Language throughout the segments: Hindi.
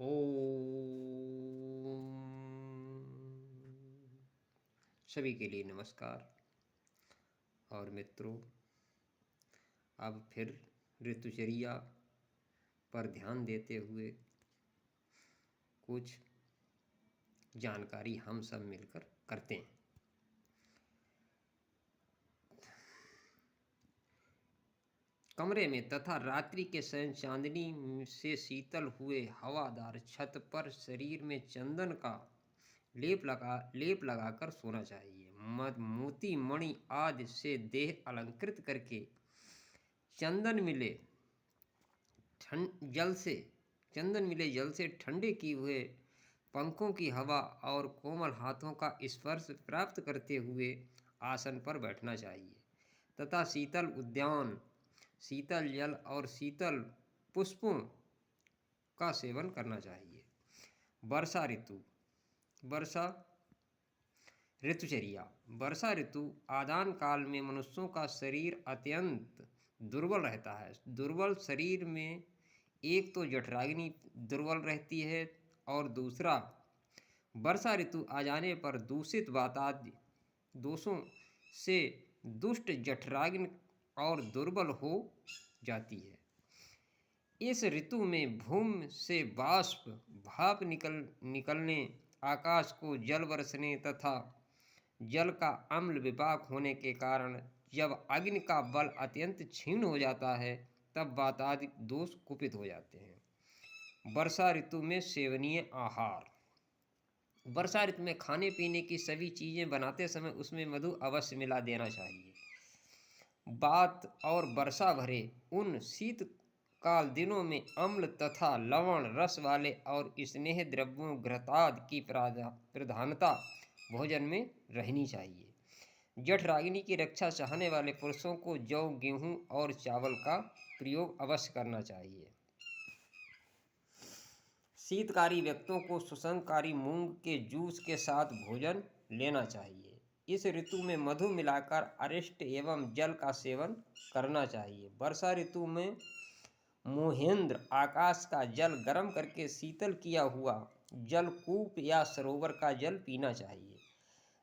ओम। सभी के लिए नमस्कार। और मित्रों, अब फिर ऋतुचर्या पर ध्यान देते हुए कुछ जानकारी हम सब मिलकर करते हैं। कमरे में तथा रात्रि के शयन चांदनी से शीतल हुए हवादार छत पर शरीर में चंदन का लेप लगाकर सोना चाहिए। मोती मणि आदि से देह अलंकृत करके चंदन मिले जल से ठंडे किए हुए पंखों की हवा और कोमल हाथों का स्पर्श प्राप्त करते हुए आसन पर बैठना चाहिए तथा शीतल उद्यान, शीतल जल और शीतल पुष्पों का सेवन करना चाहिए। वर्षा ऋतुचर्या। वर्षा ऋतु आदान काल में मनुष्यों का शरीर अत्यंत दुर्बल रहता है। दुर्बल शरीर में एक तो जठराग्नि दुर्बल रहती है और दूसरा वर्षा ऋतु आ जाने पर दूषित वातादि दोषों से दुष्ट जठराग्नि और दुर्बल हो जाती है। इस ऋतु में भूमि से बाष्प भाप निकलने, आकाश को जल बरसने तथा जल का अम्ल विपाक होने के कारण जब अग्नि का बल अत्यंत क्षीण हो जाता है तब वातादि दोष कुपित हो जाते हैं। वर्षा ऋतु में सेवनीय आहार। वर्षा ऋतु में खाने पीने की सभी चीज़ें बनाते समय उसमें मधु अवश्य मिला देना चाहिए। बात और वर्षा भरे उन शीतकाल दिनों में अम्ल तथा लवण रस वाले और स्नेह द्रव्यों घृतादि की प्रधानता भोजन में रहनी चाहिए। जठराग्नि की रक्षा चाहने वाले पुरुषों को जौ, गेहूं और चावल का प्रयोग अवश्य करना चाहिए। शीतकारी व्यक्तियों को सुसंकारी मूंग के जूस के साथ भोजन लेना चाहिए। इस ऋतु में मधु मिलाकर अरिष्ट एवं जल का सेवन करना चाहिए। वर्षा ऋतु में मोहेंद्र आकाश का जल गर्म करके शीतल किया हुआ जलकूप या सरोवर का जल पीना चाहिए।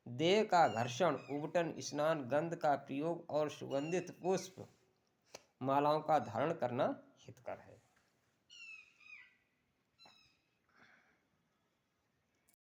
देह का घर्षण, उबटन, स्नान, गंध का प्रयोग और सुगंधित पुष्प मालाओं का धारण करना हितकर है।